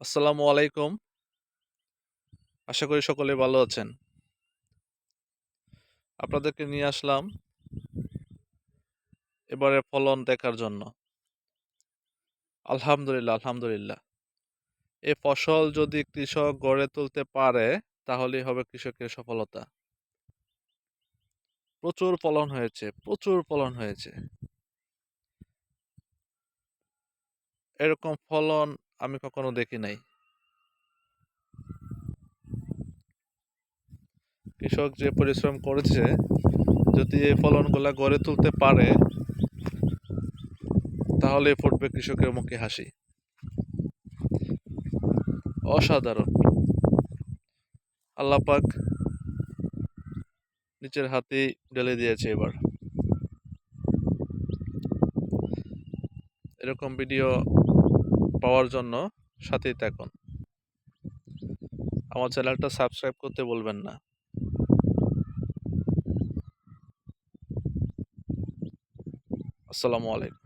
আসসালামু আলাইকুম। আশা করি সকলে ভালো আছেন। আপনাদেরকে নিয়ে আসলাম এবারের ফলন দেখার জন্য। আলহামদুলিল্লাহ, আলহামদুলিল্লাহ। এ ফসল যদি কৃষক গড়ে তুলতে পারে, তাহলেই হবে কৃষকের সফলতা। প্রচুর ফলন হয়েছে, প্রচুর ফলন হয়েছে। এরকম ফলন আমি কখনো দেখি নাই। কৃষক যে পরিশ্রম করেছে, যদি এই ফলনগুলা গড়ে তুলতে পারে, তাহলেই ফুটবে কৃষকের মুখে হাসি। অসাধারণ। আল্লাহ পাক নিচের হাতেই ঢেলে দিয়েছে এবার। এরকম ভিডিও পাওয়ার জন্য সাথেই থাকুন। আমার চ্যানেলটা সাবস্ক্রাইব করতে বলবেন না। আসসালামু আলাইকুম।